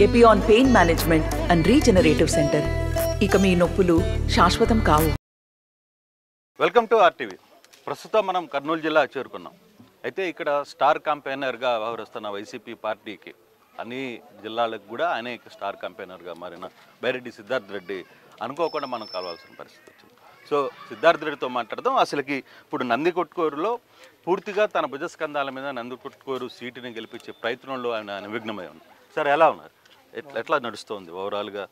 Epione pain management and regenerative centre. ఇక మీ నొప్పులు శాశ్వతం కావు. Welcome to RTV. ప్రస్తుతం మనం కర్నూలు జిల్లా చేరుకున్నాం. అయితే ఇక్కడ స్టార్ క్యాంపెయినర్గా వ్యవహరిస్తున్న వైసీపీ పార్టీకి అన్ని జిల్లాలకు కూడా అనేక స్టార్ క్యాంపెయినర్గా మారిన బైరెడ్డి సిద్ధార్థ్ రెడ్డి అనుకోకుండా మనం కలవాల్సిన పరిస్థితి వచ్చింది. సో సిద్ధార్థ్ రెడ్డితో మాట్లాడదాం. అసలుకి ఇప్పుడు నందికొట్కూరులో పూర్తిగా తన భుజస్కంధాల మీద నందికొట్కూరు సీటుని గెలిపించే ప్రయత్నంలో ఆయన నిమగ్నమై ఉంది. సార్ ఎలా ఉన్నారు? ఎట్లా నడుస్తుంది ఓవరాల్గా?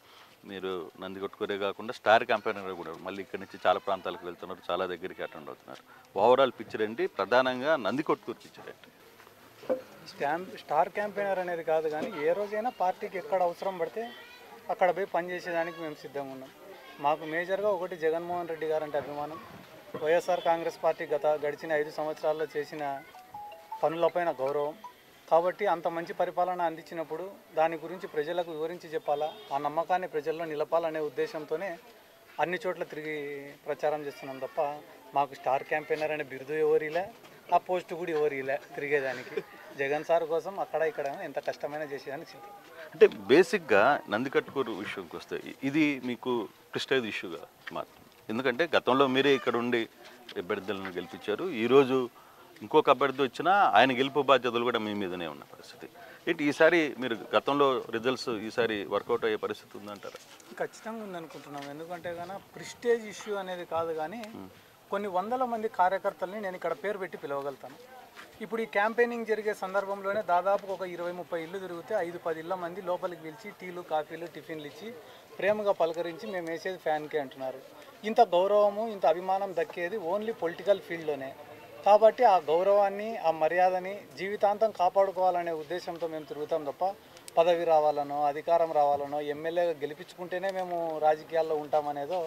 మీరు నందికొట్కూరే కాకుండా స్టార్ క్యాంపెయినర్ కూడా మళ్ళీ ఇక్కడి నుంచి చాలా ప్రాంతాలకు వెళ్తున్నారు, చాలా దగ్గరికి అటెండ్ అవుతున్నారు. ఓవరాల్ పిక్చర్ ఏంటి? ప్రధానంగా నందికొట్కూరు పిక్చర్ ఏంటి? స్టార్ క్యాంపెయినర్ అనేది కాదు, కానీ ఏ రోజైనా పార్టీకి ఎక్కడ అవసరం పడితే అక్కడ పోయి పనిచేసేదానికి మేము సిద్ధంగా ఉన్నాం. మాకు మేజర్గా ఒకటి జగన్మోహన్ రెడ్డి గారు అంటే అభిమానం. వైఎస్ఆర్ కాంగ్రెస్ పార్టీ గడిచిన 5 సంవత్సరాల్లో చేసిన పనులపైన గౌరవం. కాబట్టి అంత మంచి పరిపాలన అందించినప్పుడు దాని గురించి ప్రజలకు వివరించి చెప్పాలా, ఆ నమ్మకాన్ని ప్రజల్లో నిలపాలనే ఉద్దేశంతోనే అన్ని చోట్ల తిరిగి ప్రచారం చేస్తున్నాం తప్ప మాకు స్టార్ క్యాంపెయినర్ అనే బిరుదు ఎవరిలే, ఆ పోస్ట్ కూడా ఎవరిలే తిరిగేదానికి. జగన్ సార్ కోసం అక్కడ ఇక్కడ ఎంత కష్టమైనా చేసేదానికి సిద్ధం. అంటే బేసిక్గా నందికొట్కూరు విషయంకి వస్తే ఇది మీకు ప్రెస్టేజ్ ఇష్యూగా మారుతుంది. ఎందుకంటే గతంలో మీరే ఇక్కడ ఉండి అభ్యర్థులను గెలిపించారు. ఈరోజు ఇంకొక అభ్యర్థి వచ్చినా ఆయన గెలుపు బాధ్యతలు కూడా మీ మీదనే ఉన్న పరిస్థితి. ఈసారి మీరు గతంలో రిజల్ట్స్ ఈసారి వర్కౌట్ అయ్యే పరిస్థితి ఉందంటారా? ఖచ్చితంగా ఉందనుకుంటున్నాం. ఎందుకంటే కానీ ప్రెస్టేజ్ ఇష్యూ అనేది కాదు, కానీ కొన్ని వందల మంది కార్యకర్తల్ని నేను ఇక్కడ పేరు పెట్టి పిలవగలుగుతాను. ఇప్పుడు ఈ క్యాంపెయినింగ్ జరిగే సందర్భంలోనే దాదాపు ఒక 20-30 ఇళ్ళు తిరిగితే 5-10 ఇళ్ళ మంది లోపలికి పిలిచి టీలు, కాఫీలు, టిఫిన్లు ఇచ్చి ప్రేమగా పలకరించి మేము వేసేది ఫ్యాన్కే అంటున్నారు. ఇంత గౌరవము, ఇంత అభిమానం దక్కేది ఓన్లీ పొలిటికల్ ఫీల్డ్లోనే. కాబట్టి ఆ గౌరవాన్ని, ఆ మర్యాదని జీవితాంతం కాపాడుకోవాలనే ఉద్దేశంతో మేము తిరుగుతాం తప్ప పదవి రావాలనో, అధికారం రావాలనో, ఎమ్మెల్యేగా గెలిపించుకుంటేనే మేము రాజకీయాల్లో ఉంటామనేదో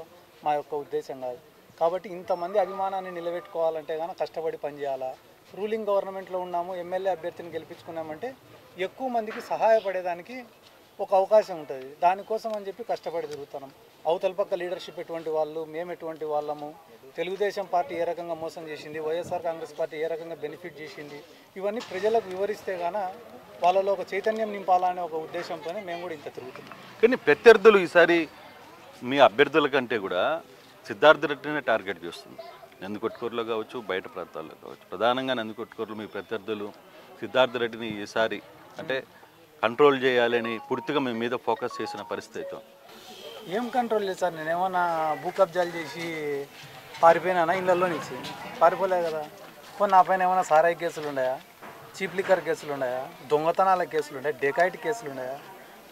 మా యొక్క ఉద్దేశం కాదు. కాబట్టి ఇంతమంది అభిమానాన్ని నిలబెట్టుకోవాలంటే కానీ కష్టపడి పనిచేయాలా. రూలింగ్ గవర్నమెంట్లో ఉన్నాము, ఎమ్మెల్యే అభ్యర్థిని గెలిపించుకున్నామంటే ఎక్కువ మందికి సహాయపడేదానికి ఒక అవకాశం ఉంటుంది. దానికోసం అని చెప్పి కష్టపడి తిరుగుతున్నాం. అవతల పక్క లీడర్షిప్ ఎటువంటి వాళ్ళు, మేము ఎటువంటి వాళ్ళము, తెలుగుదేశం పార్టీ ఏ రకంగా మోసం చేసింది, వైఎస్ఆర్ కాంగ్రెస్ పార్టీ ఏ రకంగా బెనిఫిట్ చేసింది, ఇవన్నీ ప్రజలకు వివరిస్తే గాన వాళ్ళలో ఒక చైతన్యం నింపాలనే ఒక ఉద్దేశంతోనే మేము కూడా ఇంత తిరుగుతున్నాం. కానీ ప్రత్యర్థులు ఈసారి మీ అభ్యర్థుల కంటే కూడా సిద్ధార్థ్ రెడ్డిని టార్గెట్ చేస్తుంది. నందికొట్కూరులో కావచ్చు, బయట ప్రాంతాల్లో కావచ్చు. ప్రధానంగా నందికొట్కూరులో మీ ప్రత్యర్థులు సిద్ధార్థ్ రెడ్డిని ఈసారి అంటే కంట్రోల్ చేయాలని పూర్తిగా మీ మీద ఫోకస్ చేసిన పరిస్థితి. ఏం కంట్రోల్ చేశారు? నేనేమన్నా భూ కబ్జాలు చేసి పారిపోయినా ఇళ్ళల్లో నుంచి? పారిపోలే కదా. పోనీ నా పైన ఏమైనా సారాయి కేసులు ఉన్నాయా, చీప్ లిక్కర్ కేసులు ఉన్నాయా, దొంగతనాల కేసులు ఉన్నాయా, డెకాయిట్ కేసులు ఉన్నాయా?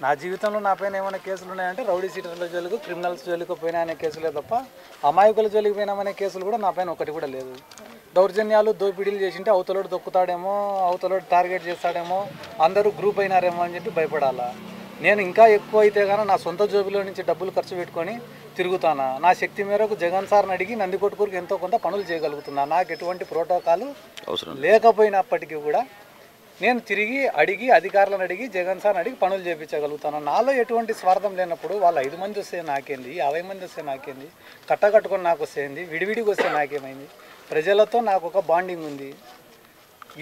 నా జీవితంలో నా పైన ఏమైనా కేసులు ఉన్నాయంటే రౌడీ సీటర్ల జోలికి, క్రిమినల్స్ జోలికి పోయినా అనే కేసులే తప్ప అమాయకుల జోలికి పోయినామనే కేసులు కూడా నా పైన ఒకటి కూడా లేదు. దౌర్జన్యాలు, దోపిడీలు చేసింటే అవతలోడు దొక్కుతాడేమో, అవతలోడు టార్గెట్ చేస్తాడేమో, అందరూ గ్రూప్ అయినారేమో అని చెప్పి భయపడాలా. నేను ఇంకా ఎక్కువ అయితే కానీ నా సొంత జోబులో నుంచి డబ్బులు ఖర్చు పెట్టుకొని తిరుగుతానా? నా శక్తి మేరకు జగన్ సార్ని అడిగి నందికొట్కూరుకి ఎంతో కొంత పనులు చేయగలుగుతున్నా. నాకు ఎటువంటి ప్రోటోకాలు లేకపోయినప్పటికీ కూడా నేను తిరిగి అడిగి, అధికారులను అడిగి, జగన్ సార్ని అడిగి పనులు చేయించగలుగుతాను. నాలో ఎటువంటి స్వార్థం లేనప్పుడు వాళ్ళు 5 మంది వస్తే నాకేంది, 50 మంది వస్తే నాకేంది, కట్టకట్టుకొని నాకు వస్తేంది, విడివిడికి వస్తే నాకేమైంది? ప్రజలతో నాకు ఒక బాండింగ్ ఉంది.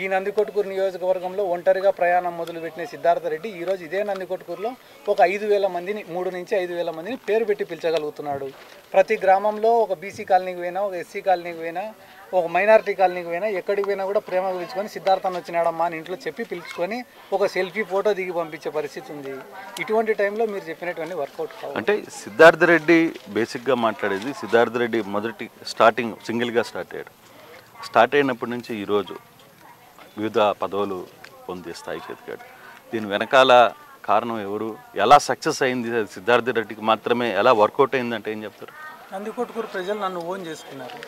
ఈ నందికొట్కూరు నియోజకవర్గంలో ఒంటరిగా ప్రయాణం మొదలుపెట్టిన సిద్ధార్థ రెడ్డి ఈరోజు ఇదే నందికొట్కూరులో ఒక 5,000 మందిని, 3 నుంచి 5,000 మందిని పేరు పెట్టి పిలిచగలుగుతున్నాడు. ప్రతి గ్రామంలో ఒక బీసీ కాలనీకి పోయినా, ఒక ఎస్సీ కాలనీకి పోయినా, ఒక మైనారిటీ కాలనీకి పోయినా, ఎక్కడికి పోయినా కూడా ప్రేమగా పిలుచుకొని సిద్ధార్థన్ వచ్చినాడమ్మా అని ఇంట్లో చెప్పి పిలుచుకొని ఒక సెల్ఫీ ఫోటో దిగి పంపించే పరిస్థితి ఉంది. ఇటువంటి టైంలో మీరు చెప్పినటువంటి వర్కౌట్ కావాలి. అంటే సిద్ధార్థ రెడ్డి బేసిక్గా మాట్లాడేది, సిద్ధార్థ రెడ్డి మొదటి స్టార్టింగ్ సింగిల్గా స్టార్ట్ అయినప్పటి నుంచి ఈరోజు వివిధ పదవులు పొందే స్థాయికి ఎదిగాడు. దీని వెనకాల కారణం ఎవరు? ఎలా సక్సెస్ అయింది సిద్ధార్థ రెడ్డికి మాత్రమే, ఎలా వర్కౌట్ అయిందంటే ఏం చెప్తారు? నందికొట్కూరు ప్రజలు నన్ను ఓన్ చేసుకున్నారు.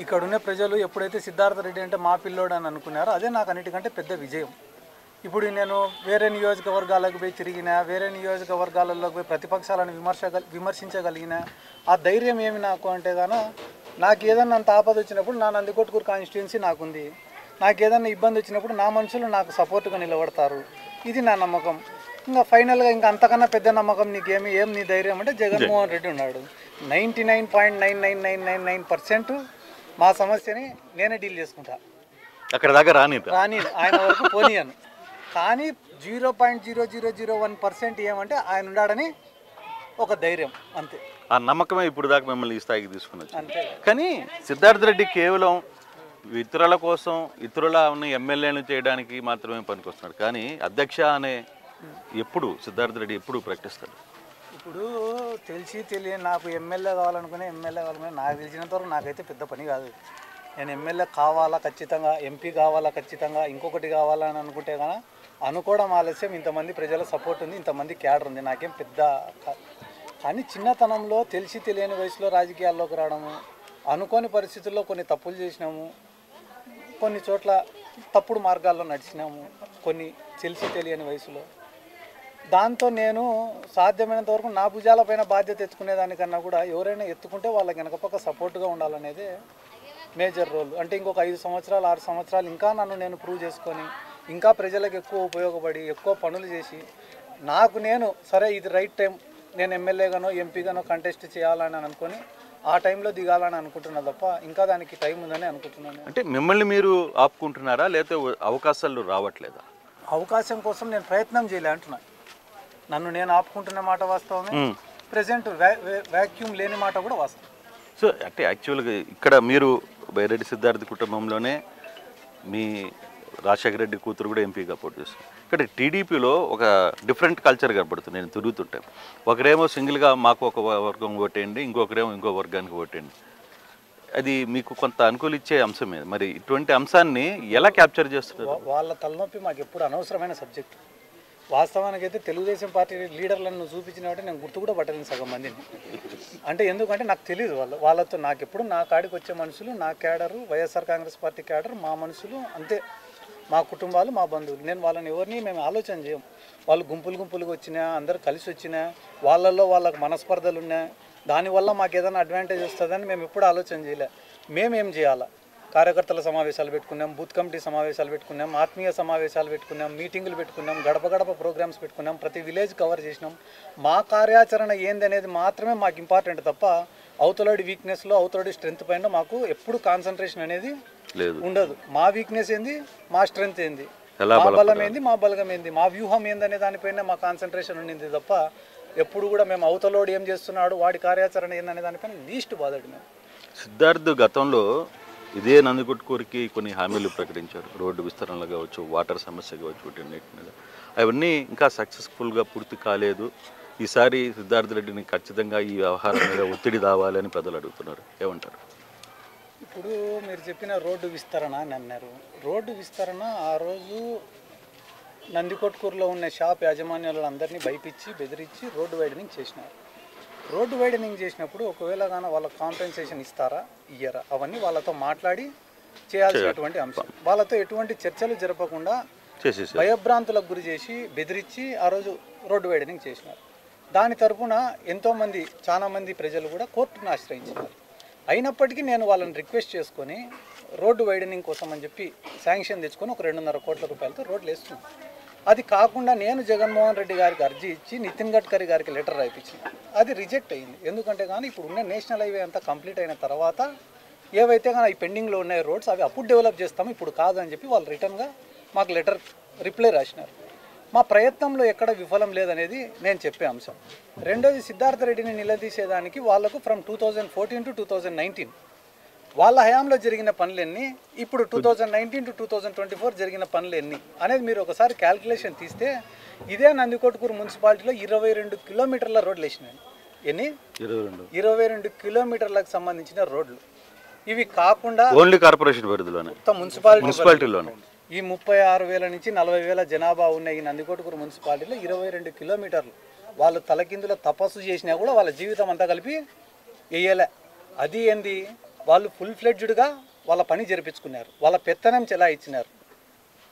ఇక్కడ ఉన్న ప్రజలు ఎప్పుడైతే సిద్ధార్థ రెడ్డి అంటే మా పిల్లోడు అని అనుకున్నారో అదే నాకు అన్నిటికంటే పెద్ద విజయం. ఇప్పుడు నేను వేరే నియోజకవర్గాలకు పోయి తిరిగినా, వేరే నియోజకవర్గాలలోకి పోయి ప్రతిపక్షాలను విమర్శించగలిగిన ఆ ధైర్యం ఏమి నాకు అంటే గాన, నాకు ఏదన్నా అంత ఆపద వచ్చినప్పుడు నా నందికొట్కూరు కాన్స్టిట్యున్సీ నాకుంది. నాకు ఏదైనా ఇబ్బంది వచ్చినప్పుడు నా మనుషులు నాకు సపోర్ట్గా నిలబడతారు. ఇది నా నమ్మకం. ఇంకా ఫైనల్గా ఇంకా అంతకన్నా పెద్ద నమ్మకం నీకేమి, ఏం నీ ధైర్యం అంటే జగన్మోహన్ రెడ్డి ఉన్నాడు. 99.99999% మా సమస్యని నేనే డీల్ చేసుకుంటా. అక్కడ దాకా రాని ఆయన వరకు పోనీయను. కానీ 0.0001% ఏమంటే ఆయన ఉన్నాడని ఒక ధైర్యం, అంతే. ఆ నమ్మకమే ఇప్పుడు దాకా మిమ్మల్ని ఈ స్థాయికి తీసుకుని వచ్చింది. అంతే. కానీ సిద్ధార్థ రెడ్డి కేవలం ఇతరుల కోసం ఇతరుల ఎమ్మెల్యేలను చేయడానికి మాత్రమే పనికొస్తున్నాడు. కానీ అధ్యక్ష అనే ఎప్పుడు సిద్ధార్థ రెడ్డి ఎప్పుడు ప్రకటిస్తాడు? ఇప్పుడు తెలిసి తెలియని నాకు ఎమ్మెల్యే కావాలనుకునే నాకు తెలిసినంత వరకు నాకైతే పెద్ద పని కాదు. నేను ఎమ్మెల్యే కావాలా ఖచ్చితంగా, ఎంపీ కావాలా ఖచ్చితంగా, ఇంకొకటి కావాలా అని అనుకుంటే కానీ అనుకోవడం ఆలస్యం. ఇంతమంది ప్రజల సపోర్ట్ ఉంది, ఇంతమంది క్యాడర్ ఉంది, నాకేం పెద్ద. కానీ చిన్నతనంలో తెలిసి తెలియని వయసులో రాజకీయాల్లోకి రావడము, అనుకోని పరిస్థితుల్లో కొన్ని తప్పులు చేసినాము, కొన్ని చోట్ల తప్పుడు మార్గాల్లో నడిచినాము, కొన్ని తెలిసి తెలియని వయసులో. దాంతో నేను సాధ్యమైనంత వరకు నా భుజాలపైన బాధ్యత ఎత్తుకునేదానికన్నా కూడా ఎవరైనా ఎత్తుకుంటే వాళ్ళకి వెనకపక్క సపోర్ట్గా ఉండాలనేదే మేజర్ రోల్. అంటే ఇంకొక 5 సంవత్సరాలు 6 సంవత్సరాలు ఇంకా నన్ను నేను ప్రూవ్ చేసుకొని ఇంకా ప్రజలకు ఎక్కువ ఉపయోగపడి ఎక్కువ పనులు చేసి నాకు నేను సరే ఇది రైట్ టైం, నేను ఎమ్మెల్యేగానో ఎంపీగానో కంటెస్ట్ చేయాలని అనుకొని ఆ టైంలో దిగాలని అనుకుంటున్నా తప్ప ఇంకా దానికి టైం ఉందని అనుకుంటున్నాను. అంటే మిమ్మల్ని మీరు ఆపుకుంటున్నారా లేకపోతే అవకాశాలు రావట్లేదా? అవకాశం కోసం నేను ప్రయత్నం చేయలే అంటున్నా. నన్ను నేను ఆపుకుంటున్న మాట వాస్తవమే, ప్రెసెంట్ వ్యాక్యూమ్ లేని మాట కూడా వాస్తవం. సో అంటే యాక్చువల్గా ఇక్కడ మీరు బైరెడ్డి సిద్ధార్థ కుటుంబంలోనే మీ రాజశేఖర రెడ్డి కూతురు కూడా ఎంపీగా పోటీ చేస్తుంది. ఇక్కడ టీడీపీలో ఒక డిఫరెంట్ కల్చర్ కనపడుతుంది. నేను తిరుగుతుంటాను, ఒకరేమో సింగిల్గా మాకు ఒక వర్గం ఓటేయండి, ఇంకొకరేమో ఇంకో వర్గానికి ఓటేయండి. అది మీకు కొంత అనుకూలించే అంశమే. మరి ఇటువంటి అంశాన్ని ఎలా క్యాప్చర్ చేస్తున్నారు? వాళ్ళ తలనొప్పి మాకు ఎప్పుడు అనవసరమైన సబ్జెక్ట్. వాస్తవానికి అయితే తెలుగుదేశం పార్టీ లీడర్లను చూపించినట్టు నేను గుర్తు కూడా పట్టలేను సగం మందిని. అంటే ఎందుకంటే నాకు తెలియదు వాళ్ళతో నాకు ఎప్పుడు నా కాడికి వచ్చే మనుషులు, నా cadre, YSR Congress party cadre, మా మనుషులు అంతే, మా కుటుంబాలు, మా బంధువులు. నేను వాళ్ళని ఎవరిని మేము ఆలోచన చేయం. వాళ్ళు గుంపులుగా వచ్చినా, అందరు కలిసి వచ్చినా, వాళ్ళల్లో వాళ్ళకు మనస్పర్ధలు ఉన్నాయి, దానివల్ల మాకు ఏదైనా అడ్వాంటేజ్ వస్తుందని మేము ఎప్పుడు ఆలోచన చేయలే. మేమేం చేయాలా? కార్యకర్తల సమావేశాలు పెట్టుకున్నాం, బూత్ కమిటీ సమావేశాలు పెట్టుకున్నాం, ఆత్మీయ సమావేశాలు పెట్టుకున్నాం, మీటింగులు పెట్టుకున్నాం, గడప ప్రోగ్రామ్స్ పెట్టుకున్నాం, ప్రతి విలేజ్ కవర్ చేసినాం. మా కార్యాచరణ ఏందనేది మాత్రమే మాకు ఇంపార్టెంట్ తప్ప అవతలడి వీక్నెస్లో అవతలడి స్ట్రెంత్ పైన మాకు ఎప్పుడు కాన్సన్ట్రేషన్ అనేది ఉండదు. మా వీక్నెస్ ఏంది, మా స్ట్రెంత్ ఏంది, మా బలం ఏంది, మా బలగం ఏంది, మా వ్యూహం ఏందనే దానిపైన మా కాన్సన్ట్రేషన్ ఉండింది తప్ప ఎప్పుడు కూడా మేము అవతలోడు ఏం చేస్తున్నాడు, వాడి కార్యాచరణ ఏందనే దానిపైన లీస్ట్ బాధడు మేము. సిద్ధార్థ్ గతంలో ఇదే నందికొట్కూరికి కొన్ని హామీలు ప్రకటించారు. రోడ్డు విస్తరణలు కావచ్చు, వాటర్ సమస్య కావచ్చు, వీటన్నిటి మీద అవన్నీ ఇంకా సక్సెస్ఫుల్గా పూర్తి కాలేదు. ఈసారి సిద్ధార్థ రెడ్డిని ఖచ్చితంగా ఈ వ్యవహారం మీద ఒత్తిడి రావాలని ప్రజలు అడుగుతున్నారు. ఏమంటారు? ఇప్పుడు మీరు చెప్పిన రోడ్డు విస్తరణ అని అన్నారు. రోడ్డు విస్తరణ ఆ రోజు నందికొట్కూరులో ఉన్న షాప్ యాజమాన్యాలందరినీ భయపించి బెదిరించి రోడ్డు వైడనింగ్ చేసినారు. రోడ్డు వైడనింగ్ చేసినప్పుడు ఒకవేళ కానీ వాళ్ళకి కాంపెన్సేషన్ ఇస్తారా ఇయ్యరా అవన్నీ వాళ్ళతో మాట్లాడి చేయాల్సినటువంటి అంశం. వాళ్ళతో ఎటువంటి చర్చలు జరపకుండా భయభ్రాంతులకు గురి చేసి బెదిరించి ఆ రోజు రోడ్డు వైడనింగ్ చేసినారు. దాని తరపున ఎంతోమంది చాలా మంది ప్రజలు కూడా కోర్టును ఆశ్రయించినారు. అయినప్పటికీ నేను వాళ్ళని రిక్వెస్ట్ చేసుకొని రోడ్డు వైడనింగ్ కోసం అని చెప్పి శాంక్షన్ తెచ్చుకొని ఒక 2.5 కోట్ల రూపాయలతో రోడ్లు వేస్తున్నాను. అది కాకుండా నేను జగన్మోహన్ రెడ్డి గారికి అర్జీ ఇచ్చి నితిన్ గడ్కరీ గారికి లెటర్ రాయించిన, అది రిజెక్ట్ అయింది. ఎందుకంటే కానీ ఇప్పుడు ఉన్న నేషనల్ హైవే అంతా కంప్లీట్ అయిన తర్వాత ఏవైతే కానీ ఈ పెండింగ్లో ఉన్నాయి రోడ్స్ అవి అప్పుడు డెవలప్ చేస్తాము, ఇప్పుడు కాదు అని చెప్పి వాళ్ళు రిటర్న్గా మాకు లెటర్ రిప్లై రాసినారు. మా ప్రయత్నంలో ఎక్కడ విఫలం లేదనేది నేను చెప్పే అంశం. రెండోది, సిద్ధార్థ రెడ్డిని నిలదీసేదానికి వాళ్లకు ఫ్రమ్ 2014 to 2019 వాళ్ళ హయాంలో జరిగిన పనులు ఎన్ని, ఇప్పుడు 2019 to 2024 జరిగిన పనులు ఎన్ని అనేది మీరు ఒకసారి క్యాల్కులేషన్ తీస్తే ఇదే నందికొట్కూరు మున్సిపాలిటీలో 22 కిలోమీటర్ల రోడ్లు వేసినాయి. ఎన్ని? 22 కిలోమీటర్లకు సంబంధించిన రోడ్లు. ఇవి కాకుండా ఓన్లీ కార్పొరేషన్ పరిధిలోనే మున్సిపాలిటీలోనే ఈ 36,000 నుంచి 40,000 జనాభా ఉన్న ఈ నందికొట్కూరు మున్సిపాలిటీలో 22 కిలోమీటర్లు వాళ్ళు తలకిందులో తపస్సు చేసినా కూడా వాళ్ళ జీవితం అంతా కలిపి వేయలే. అది ఏంది, వాళ్ళు ఫుల్ ఫ్లెడ్జ్డ్గా వాళ్ళ పని జరిపించుకున్నారు, వాళ్ళ పెత్తనం చెలాయించినారు.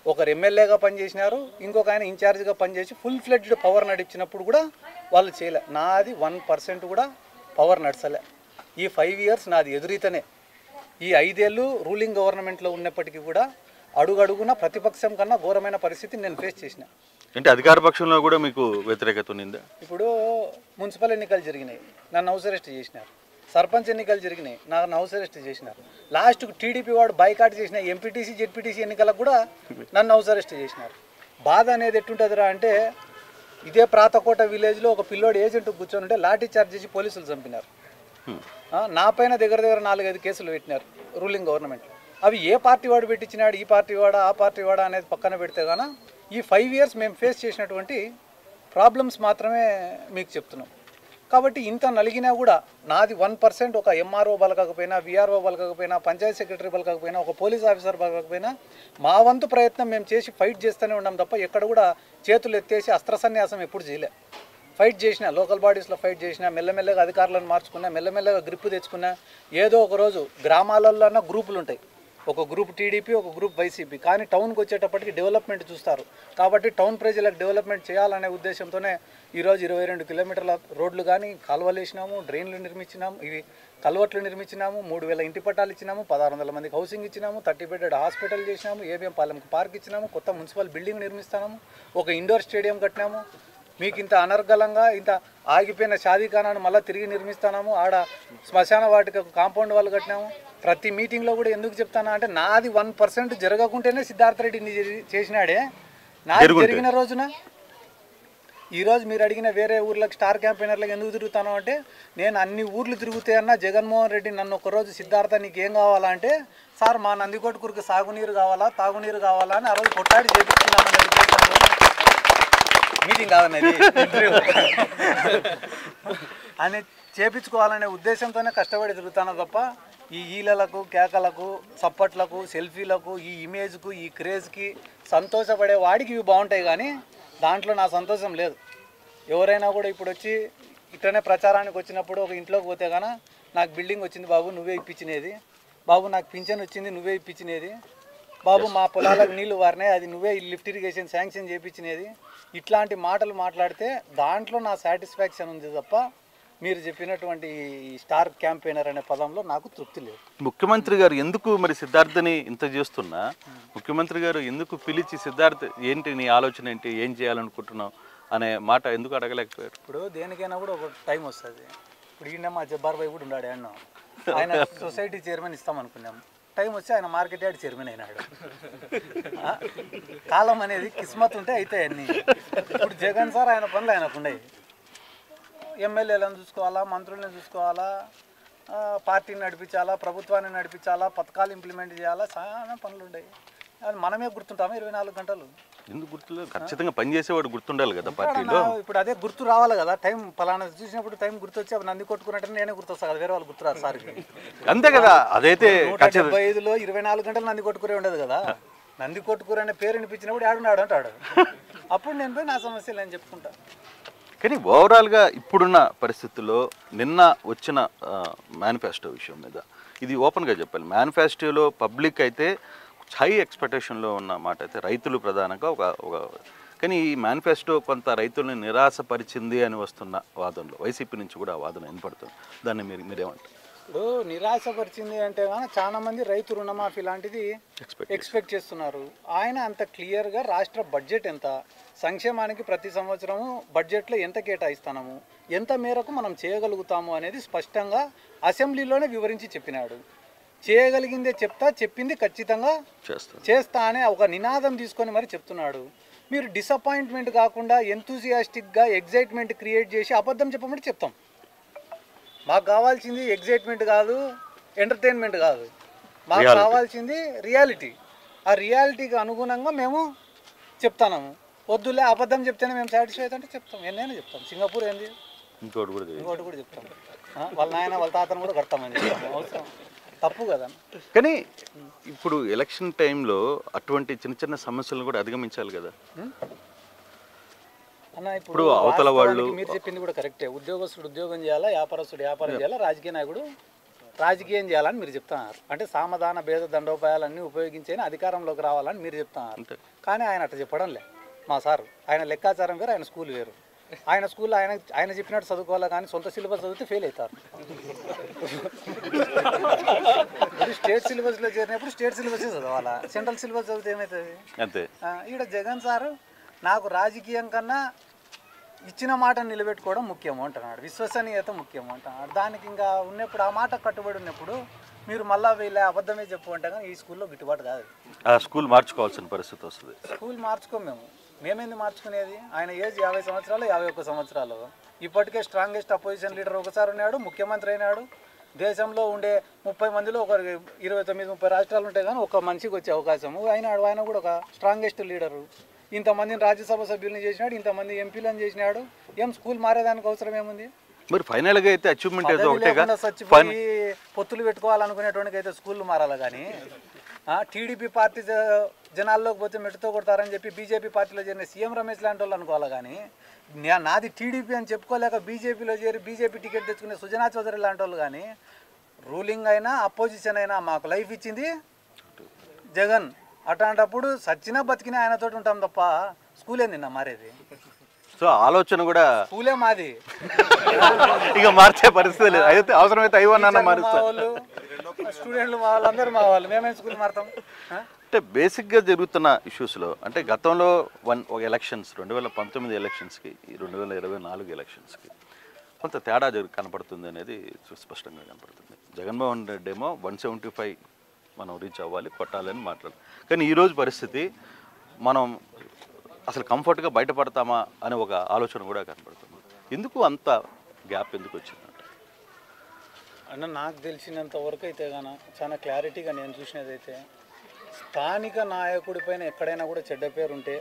ఒకరు ఎమ్మెల్యేగా పనిచేసినారు, ఇంకొక ఆయన ఇన్ఛార్జ్గా పనిచేసి ఫుల్ ఫ్లెడ్జ్డ్ పవర్ నడిచినప్పుడు కూడా వాళ్ళు చేయలే. నాది 1% కూడా పవర్ నడచలే. ఈ 5 years నాది ఎదురీతనే. ఈ 5 ఏళ్ళు రూలింగ్ గవర్నమెంట్లో ఉన్నప్పటికీ కూడా అడుగడుగున ప్రతిపక్షం కన్నా ఘోరమైన పరిస్థితిని నేను ఫేస్ చేసిన. అంటే అధికార పక్షంలో కూడా మీకు వ్యతిరేకత ఉందా? ఇప్పుడు మున్సిపల్ ఎన్నికలు జరిగినాయి, నన్ను హౌస్ అరెస్ట్ చేసినారు. సర్పంచ్ ఎన్నికలు జరిగినాయి, నన్ను హౌస్ అరెస్ట్ చేసినారు. లాస్ట్కు టీడీపీ వాడు బైకాట్ చేసిన ఎంపీటీసీ జెడ్పీటీసీ ఎన్నికలకు కూడా నన్ను హౌస్ అరెస్ట్ చేసినారు. బాధ అనేది ఎట్టుంటుందిరా అంటే ఇదే ప్రాతకోట విలేజ్లో ఒక పిల్లోడు ఏజెంట్ కూర్చొని ఉంటే లాఠీ చార్జ్ చేసి పోలీసులు చంపినారు. నా పైన దగ్గర 4-5 కేసులు పెట్టినారు రూలింగ్ గవర్నమెంట్. అవి ఏ పార్టీ వాడు పెట్టించినాడు, ఈ పార్టీ వాడా ఆ పార్టీ వాడా అనేది పక్కన పెడితే గాన ఈ 5 years మేము ఫేస్ చేసినటువంటి ప్రాబ్లమ్స్ మాత్రమే మీకు చెప్తున్నాం. కాబట్టి ఇంత నలిగినా కూడా నాది 1% ఒక ఎంఆర్ఓ బలకపోయినా, విఆర్ఓ బలకపోయినా, పంచాయతీ సెక్రటరీ బలకపోయినా, ఒక పోలీస్ ఆఫీసర్ బలకపోయినా మా వంతు ప్రయత్నం మేము చేసి ఫైట్ చేస్తూనే ఉన్నాం తప్ప ఎక్కడ కూడా చేతులు ఎత్తేసి అస్త్ర సన్యాసం ఎప్పుడు చేయలే. ఫైట్ చేసిన లోకల్ బాడీస్లో ఫైట్ చేసిన, మెల్లమెల్లగా అధికారులను మార్చుకున్నా, మెల్లమెల్లగా గ్రిప్ తెచ్చుకున్నా. ఏదో ఒక రోజు గ్రామాలలోనే గ్రూపులు ఉంటాయి, ఒక గ్రూప్ టీడీపీ, ఒక గ్రూప్ వైసీపీ. కానీ టౌన్కి వచ్చేటప్పటికి డెవలప్మెంట్ చూస్తారు. కాబట్టి టౌన్ ప్రజలకు డెవలప్మెంట్ చేయాలనే ఉద్దేశంతోనే ఈరోజు 22 కిలోమీటర్ల రోడ్లు కానీ కాలువలు వేసినాము, డ్రైన్లు నిర్మించినాము, ఇవి కల్వర్ట్లు నిర్మించినాము, 3000 ఇంటి పట్టాలు ఇచ్చినాము, 1600 మందికి హౌసింగ్ ఇచ్చినాము, 30 బెడెడ్ హాస్పిటల్ చేసినాము, ఏబిఎం పాలెంకి పార్క్ ఇచ్చినాము, కొత్త మున్సిపల్ బిల్డింగ్ నిర్మిస్తాము, ఒక ఇండోర్ స్టేడియం కట్టినాము. మీకు ఇంత అనర్గళంగా ఇంత ఆగిపోయిన షాదీఖానాను మళ్ళీ తిరిగి నిర్మిస్తున్నాము. ఆడ శ్మశాన వాటికి కాంపౌండ్ వాళ్ళు కట్టినాము. ప్రతి మీటింగ్లో కూడా ఎందుకు చెప్తానా అంటే నాది 1% జరగకుంటేనే సిద్ధార్థ రెడ్డి చేసినాడే. నాది జరిగిన రోజున ఈరోజు మీరు అడిగిన వేరే ఊర్లకు స్టార్ క్యాంపెయినర్లకు ఎందుకు తిరుగుతాను అంటే నేను అన్ని ఊర్లు తిరుగుతే అన్న జగన్మోహన్ రెడ్డి నన్ను ఒకరోజు సిద్ధార్థ నీకేం కావాలా అంటే సార్ మా నందికొట్కూరుకి సాగునీరు కావాలా, తాగునీరు కావాలా అని ఆ రోజు కొట్టాడి చేపించుకున్నామని మీటింగ్ కాదన్నది అని చేపించుకోవాలనే ఉద్దేశంతోనే కష్టపడి తిరుగుతాను తప్ప ఈ ఈలలకు, కేకలకు, చప్పట్లకు, సెల్ఫీలకు, ఈ ఇమేజ్కు, ఈ క్రేజ్కి సంతోషపడే వాడికి ఇవి బాగుంటాయి. కానీ దాంట్లో నా సంతోషం లేదు. ఎవరైనా కూడా ఇప్పుడు వచ్చి ఇట్లనే ప్రచారానికి వచ్చినప్పుడు ఒక ఇంట్లోకి పోతే కానీ నాకు బిల్డింగ్ వచ్చింది బాబు నువ్వే ఇప్పించినది, బాబు నాకు పింఛన్ వచ్చింది నువ్వే ఇప్పించినది, బాబు మా పొలాలకు నీళ్లు వారినాయి అది నువ్వే లిఫ్ట్ ఇరిగేషన్ శాంక్షన్ చేయించినది, ఇట్లాంటి మాటలు మాట్లాడితే దాంట్లో నా సాటిస్ఫాక్షన్ ఉంది తప్ప మీరు చెప్పినటువంటి స్టార్ క్యాంపెయినర్ అనే పదంలో నాకు తృప్తి లేదు. ముఖ్యమంత్రి గారు ఎందుకు మరి సిద్ధార్థని ఇంత చేస్తున్నా ముఖ్యమంత్రి గారు ఎందుకు పిలిచి సిద్ధార్థ్ ఏంటి నీ ఆలోచన ఏంటి, ఏం చేయాలనుకుంటున్నావు అనే మాట ఎందుకు అడగలేకపోయారు? ఇప్పుడు దేనికైనా కూడా ఒక టైం వస్తుంది. ఇప్పుడు ఈయన మా జబ్బార్ భాయ్ కూడా ఉన్నాడు, ఆయన సొసైటీ చైర్మన్ ఇస్తాం అనుకున్నాము. టైం వచ్చి ఆయన మార్కెట్ యార్డ్ చైర్మన్ అయినాడు. కాలం అనేది కిస్మత్ ఉంటే అవుతాయి అన్నీ. ఇప్పుడు జగన్ సార్ ఆయన పనులు ఆయనకుండయి. ఎమ్మెల్యేలను చూసుకోవాలా, మంత్రులను చూసుకోవాలా, పార్టీని నడిపించాలా, ప్రభుత్వాన్ని నడిపించాలా, పథకాలు ఇంప్లిమెంట్ చేయాలా, చాలా పనులు ఉన్నాయి. అది మనమే గుర్తుంటామా 24 గంటలు? ఎందుకు గుర్తులేదు? ఖచ్చితంగా పనిచేసేవాడు గుర్తుండాలి కదా పార్టీలో. ఇప్పుడు అదే గుర్తు రావాలి కదా, టైం పలానా చూసినప్పుడు టైం గుర్తొచ్చి అప్పుడు నంది కొట్టుకున్నట్టు నేనే గుర్తొస్తాను కదా, వేరే వాళ్ళు గుర్తురారు సార్కి. అంతే కదా. అదైతే 175లో 24 గంటలు నంది కొట్టుకురే ఉండదు కదా. నంది కొట్టుకూర అనే పేరు వినిపించినప్పుడు ఆడున్నాడు అంటాడు. అప్పుడు నేను పోయి నా సమస్యలు అని చెప్పుకుంటా. కానీ ఓవరాల్గా ఇప్పుడున్న పరిస్థితుల్లో నిన్న వచ్చిన మేనిఫెస్టో విషయం మీద ఇది ఓపెన్గా చెప్పాలి. మేనిఫెస్టోలో పబ్లిక్ అయితే హై ఎక్స్పెక్టేషన్లో ఉన్న మాట అయితే రైతులు ప్రధానంగా ఒక కానీ ఈ మేనిఫెస్టో కొంత రైతుల్ని నిరాశపరిచింది అని వస్తున్న వాదనలో వైసీపీ నుంచి కూడా ఆ వాదన వినపడుతుంది. దాన్ని మీరేమంటారు? ఇప్పుడు నిరాశపరిచింది అంటే కానీ చాలా మంది రైతు రుణమాఫీ లాంటిది ఎక్స్పెక్ట్ చేస్తున్నారు. ఆయన అంత క్లియర్గా రాష్ట్ర బడ్జెట్ ఎంత, సంక్షేమానికి ప్రతి సంవత్సరము బడ్జెట్లో ఎంత కేటాయిస్తున్నాము, ఎంత మేరకు మనం చేయగలుగుతాము అనేది స్పష్టంగా అసెంబ్లీలోనే వివరించి చెప్పినాడు. చేయగలిగిందే చెప్తా, చెప్పింది ఖచ్చితంగా చేస్తా అనే ఒక నినాదం తీసుకొని మరి చెప్తున్నాడు. మీరు డిసప్పాయింట్మెంట్ కాకుండా ఎంతూజియాస్టిక్గా ఎగ్జైట్మెంట్ క్రియేట్ చేసి అబద్ధం చెప్పమంటే చెప్తాం. మాకు కావాల్సింది ఎగ్జైట్మెంట్ కాదు, ఎంటర్టైన్మెంట్ కాదు, మాకు కావాల్సింది రియాలిటీ. ఆ రియాలిటీకి అనుగుణంగా మేము చెప్తాము. వద్దులే అబద్ధం చెప్తేనే మేము సాటిస్ఫై అయితే చెప్తాం, ఎన్నైనా చెప్తాం. సింగపూర్ ఏంది, ఇంకోటి కూడా చెప్తాం. వాళ్ళ నాయన వాళ్ళ తాతను కూడా కడతామని చెప్తాం. అవసరం తప్పు కదా. కానీ ఇప్పుడు ఎలక్షన్ టైంలో అటువంటి చిన్న చిన్న సమస్యలను కూడా అధిగమించాలి కదా అన్న. ఇప్పుడు అవతల వాళ్ళు మీరు చెప్పింది కూడా కరెక్టే. ఉద్యోగస్తుడు ఉద్యోగం చేయాలా, వ్యాపారస్తుడు వ్యాపారం చేయాలా, రాజకీయ నాయకుడు రాజకీయం చేయాలని మీరు చెప్తున్నారు. అంటే సామధాన భేద దండోపాయాలన్నీ ఉపయోగించేని అధికారంలోకి రావాలని మీరు చెప్తున్నారు. కానీ ఆయన అట్లా చెప్పడం లే మా సార్. ఆయన లెక్కాచారం వేరు, ఆయన స్కూల్ వేరు. ఆయన స్కూల్లో ఆయన చెప్పినట్టు చదువుకోవాలా, కానీ సొంత సిలబస్ చదివితే ఫెయిల్ అవుతారు. స్టేట్ సిలబస్లో చేరినప్పుడు స్టేట్ సిలబస్ చదవాలా, సెంట్రల్ సిలబస్ చదివితే ఏమవుతుంది? అంతే. ఈడ జగన్ సారు నాకు రాజకీయం కన్నా ఇచ్చిన మాటను నిలబెట్టుకోవడం ముఖ్యము అంటున్నాడు, విశ్వసనీయత ముఖ్యము అంటున్నాడు. దానికి ఇంకా ఉన్నప్పుడు ఆ మాట కట్టుబడి ఉన్నప్పుడు మీరు మళ్ళీ వీళ్ళ అబద్ధమే చెప్పు అంటే కానీ ఈ స్కూల్లో గిట్టుబాటు కాదు. ఆ స్కూల్ మార్చుకోవాల్సిన పరిస్థితి వస్తుంది. స్కూల్ మార్చుకోం మేము. మేమేంది మార్చుకునేది? ఆయన ఏజ్ 50 సంవత్సరాలు 51 సంవత్సరాలు. ఇప్పటికే స్ట్రాంగెస్ట్ అపోజిషన్ లీడర్ ఒకసారి ఉన్నాడు, ముఖ్యమంత్రి అయినాడు. దేశంలో ఉండే 30 మందిలో ఒక 29-30 రాష్ట్రాలు ఉంటాయి కానీ ఒక మనిషికి వచ్చే అవకాశము అయినాడు. ఆయన కూడా ఒక స్ట్రాంగెస్ట్ లీడరు. ఇంతమందిని రాజ్యసభ సభ్యులను చేసినాడు, ఇంతమంది ఎంపీలను చేసినాడు. ఏం స్కూల్ మారేదానికి అవసరం ఏముంది? మరి ఫైనల్గా అయితే అచీవ్మెంట్ ఏదో ఒకటేగా. చచ్చిపోయి పొత్తులు పెట్టుకోవాలనుకునేటువంటి అయితే స్కూళ్ళు మారాలి కానీ టీడీపీ పార్టీ జనాల్లోకి పోతే మెట్టుతో కొడతారని చెప్పి బీజేపీ పార్టీలో చేరిన సీఎం రమేష్ లాంటి వాళ్ళు అనుకోవాలి కానీ నాది టీడీపీ అని చెప్పుకోలేక బీజేపీలో చేరి బీజేపీ టికెట్ తెచ్చుకునే సుజనా చౌదరి లాంటి వాళ్ళు కానీ రూలింగ్ అయినా అపోజిషన్ అయినా మాకు లైఫ్ ఇచ్చింది జగన్. అట్లాంటప్పుడు సచ్చినా బతికినా ఆయనతో ఉంటాం తప్ప స్కూల్ ఏంది నా మారేది? సో ఆలోచన కూడా స్కూలే మాది, ఇక మార్చే పరిస్థితి లేదు. అయితే అవసరమైతే అయ్యన్నా మారుస్తారు. స్టూడెంట్లు మా వాళ్ళందరూ మా వాళ్ళు, మేమే స్కూల్ మారుతాం. అంటే బేసిక్గా జరుగుతున్న ఇష్యూస్లో అంటే గతంలో ఒక ఎలక్షన్స్ 2019 ఎలక్షన్స్కి 2024 ఎలక్షన్స్కి కొంత తేడా కనపడుతుంది అనేది సుస్పష్టంగా కనపడుతుంది. జగన్మోహన్ రెడ్డి ఏమో 175 మనం రీచ్ అవ్వాలి, కొట్టాలని మాట్లాడాలి. కానీ ఈరోజు పరిస్థితి మనం అసలు కంఫర్ట్గా బయటపడతామా అనే ఒక ఆలోచన కూడా కనపడుతుంది. ఎందుకు అంత గ్యాప్ ఎందుకు వచ్చిందంటే అన్న నాకు తెలిసినంత వరకు అయితే కానీ చాలా క్లారిటీగా నేను చూసినదైతే స్థానిక నాయకుడి పైన ఎక్కడైనా కూడా చెడ్డ పేరు ఉంటే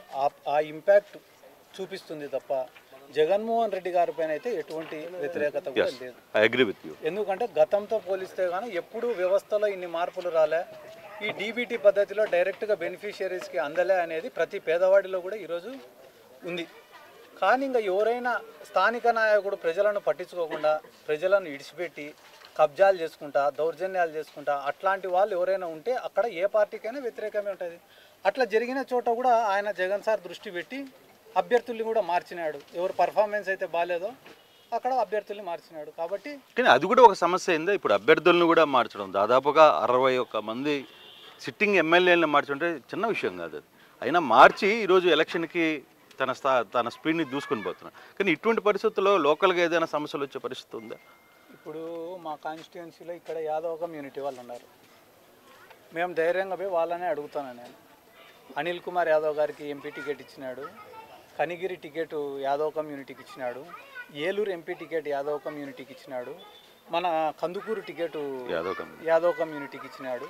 ఆ ఇంపాక్ట్ చూపిస్తుంది తప్ప జగన్మోహన్ రెడ్డి గారి పైన అయితే ఎటువంటి వ్యతిరేకత కూడా లేదు. I agree with you. ఎందుకంటే గతంతో పోలిస్తే కానీ ఎప్పుడూ వ్యవస్థలో ఇన్ని మార్పులు రాలే. ఈ డీబీటీ పద్ధతిలో డైరెక్ట్గా బెనిఫిషియరీస్కి అందలే అనేది ప్రతి పేదవాడిలో కూడా ఈరోజు ఉంది. కానీ ఇంకా ఎవరైనా స్థానిక నాయకుడు ప్రజలను పట్టించుకోకుండా ప్రజలను ఇడిచిపెట్టి కబ్జాలు చేసుకుంటా దౌర్జన్యాలు చేసుకుంటా అట్లాంటి వాళ్ళు ఎవరైనా ఉంటే అక్కడ ఏ పార్టీకైనా వ్యతిరేకమే ఉంటుంది. అట్లా జరిగిన చోట కూడా ఆయన జగన్ సార్ దృష్టి పెట్టి అభ్యర్థుల్ని కూడా మార్చినాడు. ఎవరు పర్ఫార్మెన్స్ అయితే బాగాలేదో అక్కడ అభ్యర్థుల్ని మార్చినాడు. కాబట్టి కానీ అది కూడా ఒక సమస్య అయిందా? ఇప్పుడు అభ్యర్థులను కూడా మార్చడం, దాదాపుగా 61 మంది సిట్టింగ్ ఎమ్మెల్యేలను మార్చుంటే చిన్న విషయం కాదు అది. అయినా మార్చి ఈరోజు ఎలక్షన్కి తన స్పీడ్ని దూసుకొని పోతున్నాడు. కానీ ఇటువంటి పరిస్థితుల్లో లోకల్గా ఏదైనా సమస్యలు వచ్చే పరిస్థితి ఉందా? ఇప్పుడు మా కాన్స్టిట్యున్సీలో ఇక్కడ యాదవ కమ్యూనిటీ వాళ్ళు ఉన్నారు. మేము ధైర్యంగా పోయి వాళ్ళనే అడుగుతాను. నేను అనిల్ కుమార్ యాదవ్ గారికి ఎంపీ టికెట్ ఇచ్చినాడు, కనిగిరి టికెట్ యాదవ్ కమ్యూనిటీకి ఇచ్చినాడు, ఏలూరు ఎంపీ టికెట్ యాదవ్ కమ్యూనిటీకి ఇచ్చినాడు, మన కందుకూరు టికెట్ యాదవ్ కమ్యూనిటీకి ఇచ్చినాడు.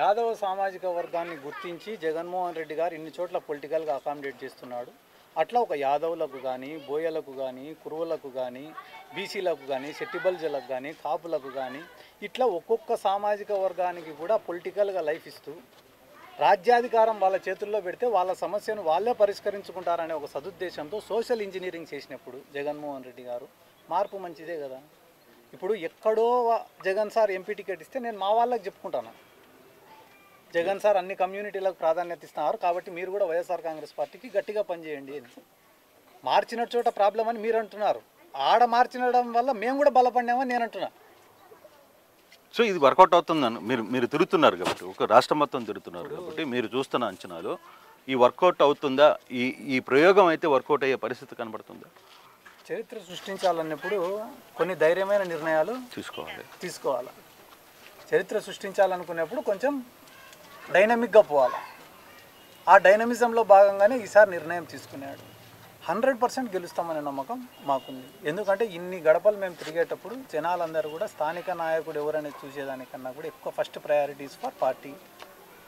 యాదవ సామాజిక వర్గాన్ని గుర్తించి జగన్మోహన్ రెడ్డి గారు ఇన్ని చోట్ల పొలిటికల్గా అకామిడేట్ చేస్తున్నాడు. అట్లా ఒక యాదవులకు కానీ బోయలకు కానీ కురువులకు కానీ బీసీలకు కానీ సెట్టిబల్జలకు కానీ కాపులకు కానీ ఇట్లా ఒక్కొక్క సామాజిక వర్గానికి కూడా పొలిటికల్గా లైఫ్ ఇస్తూ రాజ్యాధికారం వాళ్ళ చేతుల్లో పెడితే వాళ్ళ సమస్యను వాళ్ళే పరిష్కరించుకుంటారనే ఒక సదుద్దేశంతో సోషల్ ఇంజనీరింగ్ చేసినప్పుడు జగన్మోహన్ రెడ్డి గారు మార్పు మంచిదే కదా. ఇప్పుడు ఎక్కడో జగన్ సార్ ఎంపీ టికెట్ ఇస్తే నేను మా వాళ్ళకి చెప్పుకుంటాను, జగన్ సార్ అన్ని కమ్యూనిటీలకు ప్రాధాన్యత ఇస్తున్నారు కాబట్టి మీరు కూడా వైఎస్ఆర్ కాంగ్రెస్ పార్టీకి గట్టిగా పనిచేయండి అని. మార్చిన చోట ప్రాబ్లం అని మీరు అంటున్నారు, ఆడ మార్చినడం వల్ల మేము కూడా బలపడినామని నేను అంటున్నా. సో ఇది వర్కౌట్ అవుతుందని మీరు తిరుగుతున్నారు కాబట్టి, ఒక రాష్ట్రం మొత్తం తిరుగుతున్నారు కాబట్టి మీరు చూస్తున్న అంచనాలు ఈ వర్కౌట్ అవుతుందా? ఈ ప్రయోగం అయితే వర్కౌట్ అయ్యే పరిస్థితి కనబడుతుందా? చరిత్ర సృష్టించాలన్నప్పుడు కొన్ని ధైర్యమైన నిర్ణయాలు తీసుకోవాలి. చరిత్ర సృష్టించాలనుకునేప్పుడు కొంచెం డైనమిక్గా పోవాలి. ఆ డైనమిజంలో భాగంగానే ఈసారి నిర్ణయం తీసుకున్నాడు. 100% గెలుస్తామనే నమ్మకం మాకుంది. ఎందుకంటే ఇన్ని గడపలు మేము తిరిగేటప్పుడు జనాలందరూ కూడా స్థానిక నాయకుడు ఎవరనేది చూసేదానికన్నా కూడా ఎక్కువ first priorities for party,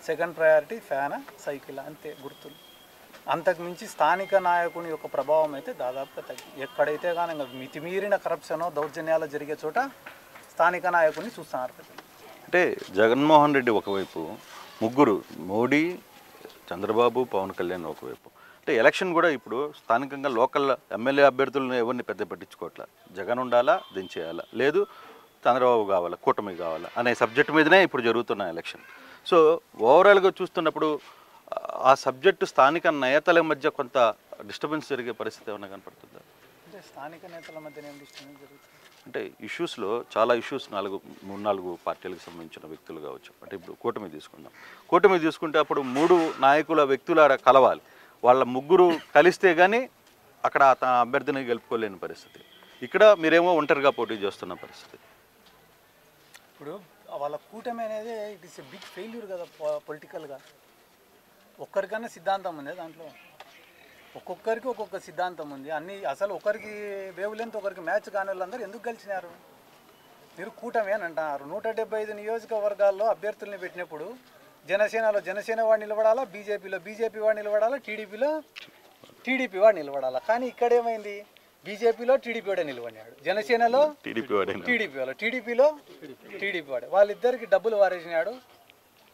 second priority fan cycle అంతే గుర్తులు. అంతకుమించి స్థానిక నాయకుని యొక్క ప్రభావం అయితే దాదాపుగా తగ్గి ఎక్కడైతే కానీ ఇంకా మితిమీరిన కరప్షనో దౌర్జన్యాలు జరిగే చోట స్థానిక నాయకుని చూస్తున్నారు. అంటే జగన్మోహన్ రెడ్డి ఒకవైపు, ముగ్గురు మోడీ, చంద్రబాబు, పవన్ కళ్యాణ్ ఒకవైపు. అంటే ఎలక్షన్ కూడా ఇప్పుడు స్థానికంగా లోకల్ ఎమ్మెల్యే అభ్యర్థులను ఎవరిని పెద్ద పట్టించుకోవట్లా. జగన్ ఉండాలా, దించేయాలా, లేదు చంద్రబాబు కావాలా, కూటమి కావాలా అనే సబ్జెక్టు మీదనే ఇప్పుడు జరుగుతున్న ఎలక్షన్. సో ఓవరాల్గా చూస్తున్నప్పుడు ఆ సబ్జెక్టు స్థానిక నేతల మధ్య కొంత డిస్టర్బెన్స్ జరిగే పరిస్థితి ఏమైనా కనపడుతుందా? అంటే స్థానిక నేతల మధ్య ఏం డిస్టర్బెన్స్ జరుగుతుంది అంటే ఇష్యూస్లో చాలా ఇష్యూస్ 3-4 పార్టీలకు సంబంధించిన వ్యక్తులు కావచ్చు. అంటే ఇప్పుడు కూటమి తీసుకుందాం. కూటమి తీసుకుంటే అప్పుడు 3 నాయకుల వ్యక్తుల కలవాలి. వాళ్ళ ముగ్గురు కలిస్తే కానీ అక్కడ తన అభ్యర్థిని గెలుపుకోలేని పరిస్థితి. ఇక్కడ మీరేమో ఒంటరిగా పోటీ చేస్తున్న పరిస్థితి. ఇప్పుడు వాళ్ళ కూటమి అనేది it is a big failure కదా పొలిటికల్గా. ఒక్కరికైనా సిద్ధాంతం ఉంది దాంట్లో. ఒక్కొక్కరికి ఒక్కొక్క సిద్ధాంతం ఉంది. అన్ని అసలు ఒకరికి వేవ్ లెంత్ ఒకరికి మ్యాచ్ కాని వాళ్ళందరూ ఎందుకు గెలిచినారు? మీరు కూటమి అని అంటున్నారు. 175 నియోజకవర్గాల్లో అభ్యర్థుల్ని పెట్టినప్పుడు జనసేన వాడు నిలబడాలా, బీజేపీ వాడు నిలబడాలా, టీడీపీ వాడు నిలబడాలా. కానీ ఇక్కడ ఏమైంది? బీజేపీలో టీడీపీ వాడే నిలబడినాడు, జనసేనలో టీడీపీ వాడు, టీడీపీలో టీడీపీ వాడే. వాళ్ళిద్దరికి డబ్బులు వారేసినాడు,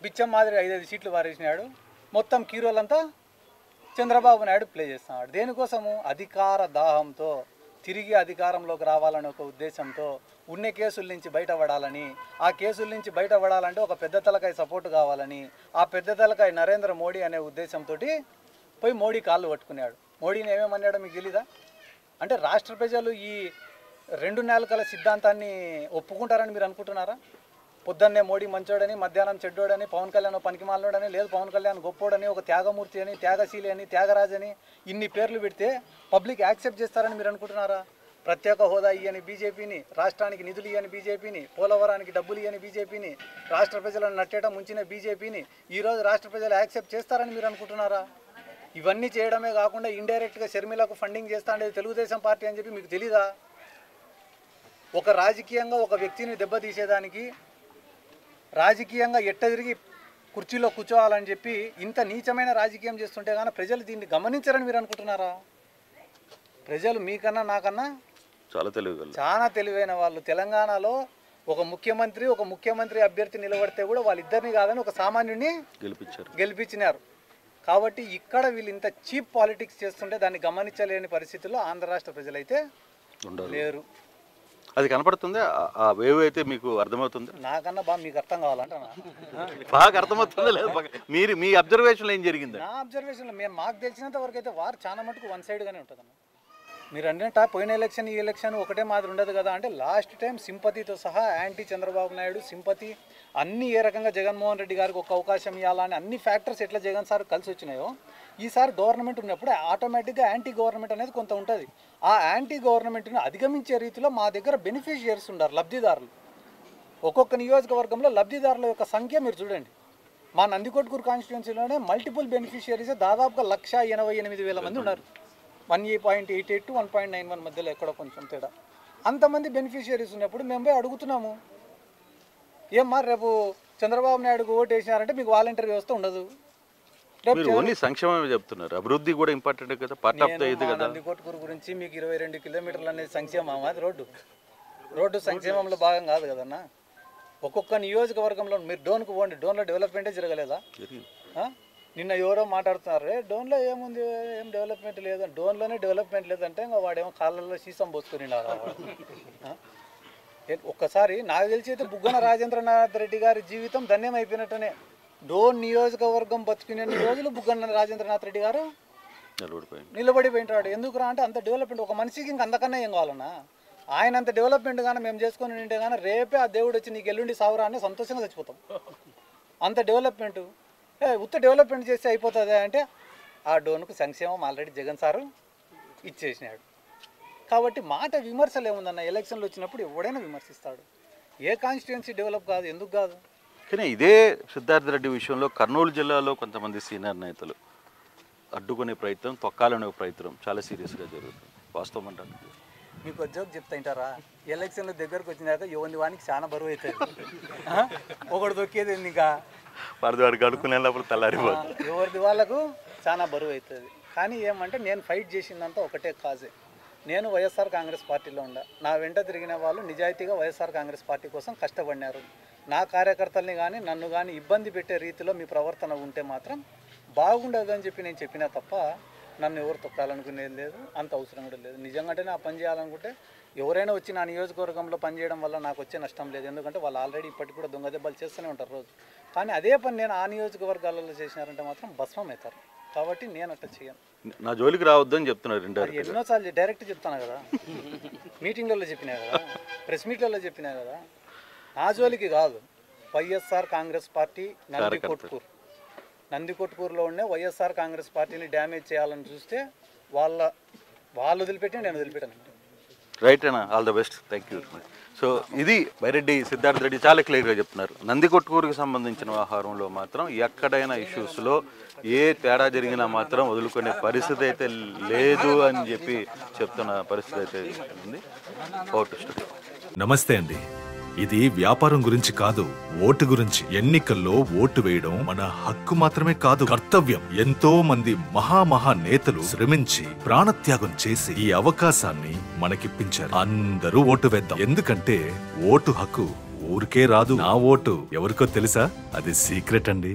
బిచ్చం మాదిరి 5 సీట్లు వారేసినాడు. మొత్తం కీరోలంతా చంద్రబాబు నాయుడు ప్లే చేస్తున్నాడు. దేనికోసము? అధికార దాహంతో, తిరిగి అధికారంలోకి రావాలనే ఒక ఉద్దేశంతో, ఉన్న కేసుల నుంచి బయటపడాలని. ఆ కేసుల నుంచి బయటపడాలంటే ఒక పెద్ద తలకాయ సపోర్ట్ కావాలని, ఆ పెద్ద తలకాయ నరేంద్ర మోడీ అనే ఉద్దేశంతో పోయి మోడీ కాళ్ళు పట్టుకున్నాడు. మోడీని ఏమేమన్నాడో మీకు తెలీదా? అంటే రాష్ట్ర ప్రజలు ఈ 2 నాలుకల సిద్ధాంతాన్ని ఒప్పుకుంటారని మీరు అనుకుంటున్నారా? పొద్దున్నే మోడీ మంచోడని, మధ్యాహ్నం చెడ్డోడని, పవన్ కళ్యాణ్ పనికిమాలినోడని, లేదు పవన్ కళ్యాణ్ గొప్పోడని, ఒక త్యాగమూర్తి అని, త్యాగశీలి అని, త్యాగరాజ్ అని ఇన్ని పేర్లు పెడితే పబ్లిక్ యాక్సెప్ట్ చేస్తారని మీరు అనుకుంటున్నారా? ప్రత్యేక హోదా ఇయ్యని బీజేపీని, రాష్ట్రానికి నిధులు ఇయ్యని బీజేపీని, పోలవరానికి డబ్బులు ఇయ్యని బీజేపీని, రాష్ట్ర ప్రజలను నట్టేయడం ముంచిన బీజేపీని ఈరోజు రాష్ట్ర ప్రజలు యాక్సెప్ట్ చేస్తారని మీరు అనుకుంటున్నారా? ఇవన్నీ చేయడమే కాకుండా ఇండైరెక్ట్గా షర్మిలకు ఫండింగ్ చేస్తా అనేది తెలుగుదేశం పార్టీ అని చెప్పి మీకు తెలీదా? ఒక రాజకీయంగా ఒక వ్యక్తిని దెబ్బతీసేదానికి, రాజకీయంగా ఎట్టదిరిగి కుర్చీలో కూర్చోవాలని చెప్పి ఇంత నీచమైన రాజకీయం చేస్తుంటే కానీ ప్రజలు దీన్ని గమనించరని మీరు అనుకుంటున్నారా? ప్రజలు మీకన్నా నాకన్నా చాలా తెలివైన వాళ్ళు. తెలంగాణలో ఒక ముఖ్యమంత్రి అభ్యర్థి నిలబడితే కూడా వాళ్ళిద్దరిని కాదని ఒక సామాన్యుడిని గెలిపించినారు. కాబట్టి ఇక్కడ వీళ్ళు ఇంత చీప్ పాలిటిక్స్ చేస్తుంటే దాన్ని గమనించలేని పరిస్థితుల్లో ఆంధ్ర రాష్ట్ర ప్రజలైతే లేరు. అది కనపడుతుంది. ఆ వేవ్ అయితే మీకు అర్థమవుతుంది? నాకన్నా బాగా మీకు అర్థం కావాలంటే బాగా అర్థమవుతుంది లేదు? మీరు మీ అబ్జర్వేషన్లో ఏం జరిగింది? నా అబ్జర్వేషన్లో మాకు తెలిసినంత వరకు అయితే వారు చాలా మటుకు వన్ సైడ్గానే ఉంటుందన్న. మీరు అంటే పోయిన ఎలక్షన్ ఈ ఎలక్షన్ ఒకటే మాదిరి ఉండదు కదా. అంటే లాస్ట్ టైం సింపతితో సహా యాంటీ చంద్రబాబు నాయుడు సింపతి అన్ని ఏ రకంగా జగన్మోహన్ రెడ్డి గారికి ఒక అవకాశం ఇవ్వాలని అన్ని ఫ్యాక్టర్స్ ఎట్లా జగన్ సార్ కలిసి వచ్చినాయో, ఈసారి గవర్నమెంట్ ఉన్నప్పుడు ఆటోమేటిక్గా యాంటీ గవర్నమెంట్ అనేది కొంత ఉంటుంది. ఆ యాంటీ గవర్నమెంట్ని అధిగమించే రీతిలో మా దగ్గర బెనిఫిషియర్స్ ఉన్నారు, లబ్ధిదారులు. ఒక్కొక్క నియోజకవర్గంలో లబ్ధిదారుల యొక్క సంఖ్య మీరు చూడండి. మా నందికొట్కూరు కాన్స్టిట్యున్సీలోనే మల్టిపుల్ బెనిఫిషియరీస్ దాదాపుగా 1,88,000 మంది ఉన్నారు. 1.88 to 1.91 మధ్యలో ఎక్కడో కొంచెం తేడా. అంతమంది బెనిఫిషియరీస్ ఉన్నప్పుడు మేము పోయి అడుగుతున్నాము, ఏమ్మా రేపు చంద్రబాబు నాయుడుకు ఓటు వేసినారంటే మీకు వాలంటీర్ వ్యవస్థ ఉండదు. ఓన్లీ సంక్షేమమే చెప్తున్నారు, అభివృద్ధి కూడా ఇంపార్టెంట్ కదా, పార్ట్ ఆఫ్ ద ఇది కదా. నందికొట్కూరు గురించి మీకు 22 కిలోమీటర్లు అనేది సంక్షేమం, అది రోడ్డు సంక్షేమంలో భాగం కాదు కదన్నా. ఒక్కొక్క నియోజకవర్గంలో మీరు డోన్కు పోండి, డోన్లో డెవలప్మెంటే జరగలేదా? నిన్న ఎవరో మాట్లాడుతున్నారు, డోన్లో ఏముంది, ఏం డెవలప్మెంట్ లేదు, డోన్లోనే డెవలప్మెంట్ లేదంటే ఇంకా వాడేమో కాళ్ళల్లో సీసం పోసుకొని. ఒక్కసారి నాకు తెలిసి అయితే బుగ్గన రాజేంద్రనాథ్ రెడ్డి గారి జీవితం ధన్యం అయిపోయినట్టునే. డోన్ నియోజకవర్గం బతుకునే రోజులు బుగ్గన రాజేంద్రనాథ్ రెడ్డి గారు నిలబడిపోయింటాడు. ఎందుకురా అంటే అంత డెవలప్మెంట్ ఒక మనిషికి ఇంక అంతకన్నా ఏం కావాలన్నా. ఆయన అంత డెవలప్మెంట్ కానీ మేము చేసుకొని ఉంటే కానీ రేపే ఆ దేవుడు వచ్చి నీకు ఎల్లుండి సావురా అని సంతోషంగా చచ్చిపోతాం. అంత డెవలప్మెంట్ ఉత్త డెవలప్మెంట్ చేస్తే అయిపోతుంది అంటే ఆ డోన్కు సంక్షేమం ఆల్రెడీ జగన్ సారు ఇచ్చేసినాడు. కాబట్టి మాట విమర్శలు ఏముందన్న, ఎలక్షన్లు వచ్చినప్పుడు ఎవడైనా విమర్శిస్తాడు. ఏ కాన్స్టిట్యున్సీ డెవలప్ కాదు, ఎందుకు కాదు? కానీ ఇదే సిద్ధార్థ రెడ్డి విషయంలో కర్నూలు జిల్లాలో కొంతమంది సీనియర్ నేతలు అడ్డుకునే ప్రయత్నం, తొక్కాలనే ప్రయత్నం చాలా సీరియస్గా జరుగుతుంది. వాస్తవం అంటారు. మీకు ఉద్యోగం చెప్తా వింటారా? ఎలక్షన్లు దగ్గరకు వచ్చినాక ఎవరి వానికి చాలా బరువు అవుతుంది. ఒకటి దొక్కేది ఇంకా వాడికి అడుక్కునే లోపల తెల్లారిపోతుంది. ఎవరిది వాళ్ళకు చాలా బరువు అవుతుంది. కానీ ఏమంటే నేను ఫైట్ చేసిందంతా ఒకటే కాజే. నేను వైఎస్ఆర్ కాంగ్రెస్ పార్టీలో ఉండా, నా వెంట తిరిగిన వాళ్ళు నిజాయితీగా వైఎస్ఆర్ కాంగ్రెస్ పార్టీ కోసం కష్టపడినారు. నా కార్యకర్తల్ని కానీ నన్ను కానీ ఇబ్బంది పెట్టే రీతిలో మీ ప్రవర్తన ఉంటే మాత్రం బాగుండదని చెప్పి నేను చెప్పినా తప్ప నన్ను ఎవరు తొక్కాలనుకునేది లేదు, అంత అవసరం కూడా లేదు. నిజంగానే నా పని చేయాలనుకుంటే ఎవరైనా వచ్చి నా నియోజకవర్గంలో పనిచేయడం వల్ల నాకు వచ్చే నష్టం లేదు. ఎందుకంటే వాళ్ళు ఆల్రెడీ ఇప్పటికి కూడా దొంగ దెబ్బలు చేస్తూనే ఉంటారు రోజు. కానీ అదే పని నేను ఆ నియోజకవర్గాలలో చేసినారంటే మాత్రం భస్మం అవుతారు. కాబట్టి నేను అట్లా చేయను. నా జోలికి రావద్దని చెప్తున్నారు. ఎన్నోసార్లు డైరెక్ట్ చెప్తాను కదా, మీటింగ్లలో చెప్పినా కదా, ప్రెస్ మీట్లలో చెప్పినా కదా. నా జోలికి కాదు, వైఎస్ఆర్ కాంగ్రెస్ పార్టీ నందికొట్కూరులో ఉండే వైఎస్ఆర్ కాంగ్రెస్ పార్టీని డ్యామేజ్ చేయాలని చూస్తే వాళ్ళు వదిలిపెట్టి నేను వదిలిపెట్టాను. రైట్ అన్న, all the best, thank you very much. So ఇది బైరెడ్డి సిద్ధార్థ రెడ్డి చాలా క్లియర్గా చెప్తున్నారు. నందికొట్కూరుకి సంబంధించిన వ్యవహారంలో మాత్రం ఎక్కడైనా ఇష్యూస్లో ఏ తేడా జరిగినా మాత్రం వదులుకునే పరిస్థితి అయితే లేదు అని చెప్పి చెప్తున్న పరిస్థితి అయితే ఉంది. Vote studio. నమస్తే అండి. ఇది వ్యాపారం గురించి కాదు, ఓటు గురించి. ఎన్నికల్లో ఓటు వేయడం మన హక్కు మాత్రమే కాదు, కర్తవ్యం. ఎంతో మంది మహా నేతలు శ్రమించి ప్రాణత్యాగం చేసి ఈ అవకాశాన్ని మనకిప్పించారు. అందరూ ఓటు వేద్దాం. ఎందుకంటే ఓటు హక్కు ఊరికే రాదు. నా ఓటు ఎవరికో తెలుసా? అది సీక్రెట్ అండి.